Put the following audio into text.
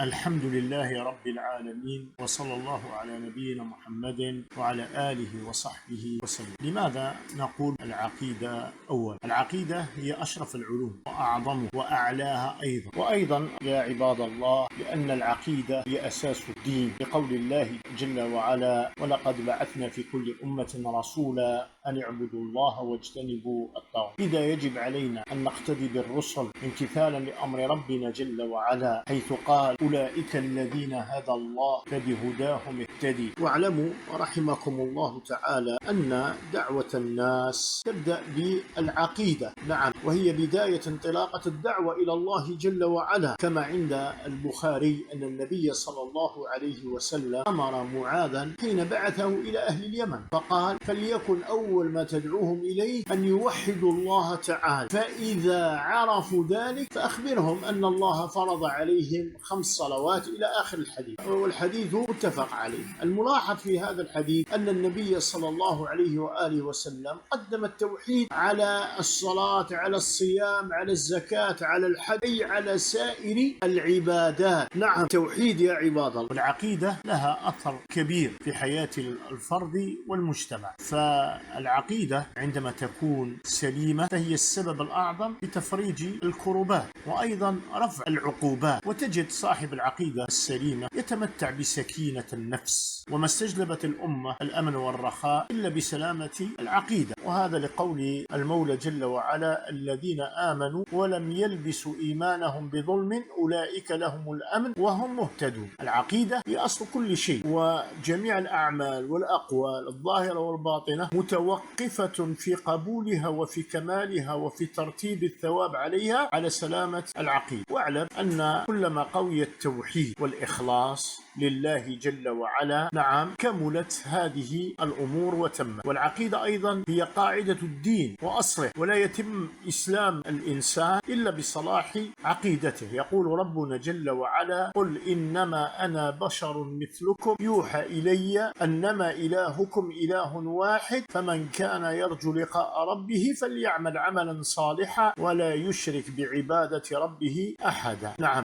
الحمد لله رب العالمين، وصلى الله على نبينا محمد وعلى آله وصحبه وسلم. لماذا نقول العقيدة أول؟ العقيدة هي أشرف العلوم وأعظمها وأعلاها وأيضا يا عباد الله، لأن العقيدة هي أساس الدين، لقول الله جل وعلا: ولقد بعثنا في كل أمة رسولا أن اعبدوا الله واجتنبوا الطاغوت. إذا يجب علينا أن نقتدي بالرسل امتثالا لأمر ربنا جل وعلا، حيث قال: أولئك الذين هدى الله فبهداهم اهتدي. واعلموا رحمكم الله تعالى أن دعوة الناس تبدأ بالعقيدة، نعم، وهي بداية انطلاقة الدعوة إلى الله جل وعلا، كما عند البخاري أن النبي صلى الله عليه وسلم أمر معاذا حين بعثه إلى أهل اليمن فقال: فليكن أول ما تدعوهم إليه أن يوحدوا الله تعالى، فإذا عرفوا ذلك فأخبرهم أن الله فرض عليهم 5 صلوات إلى آخر الحديث، والحديث متفق عليه. الملاحظ في هذا الحديث أن النبي صلى الله عليه وآله وسلم قدم التوحيد على الصلاة، على الصيام، على الزكاة، على الحج، أي على سائر العبادات. نعم، توحيد يا عباد الله. والعقيدة لها أثر كبير في حياة الفرد والمجتمع، فالعقيدة عندما تكون سليمة فهي السبب الأعظم لتفريج الكربات وأيضا رفع العقوبات. وتجد صاحب العقيدة السليمة يتمتع بسكينة النفس، وما استجلبت الأمة الأمن والرخاء إلا بسلامة العقيدة، وهذا لقول المولى جل وعلا: الذين آمنوا ولم يلبسوا إيمانهم بظلم أولئك لهم الأمن وهم مهتدون. العقيدة هي أصل كل شيء، وجميع الأعمال والأقوال الظاهرة والباطنة متوقفة في قبولها وفي كمالها وفي ترتيب الثواب عليها على سلامة العقيدة. واعلم أن كلما قوي التوحيد والإخلاص لله جل وعلا، نعم، كملت هذه الأمور وتمت. والعقيدة أيضا هي قاعدة الدين وأصله، ولا يتم إسلام الإنسان إلا بصلاح عقيدته. يقول ربنا جل وعلا: قل إنما أنا بشر مثلكم يوحى إلي أنما إلهكم إله واحد فمن كان يرجو لقاء ربه فليعمل عملا صالحا ولا يشرك بعبادة ربه أحدا. نعم.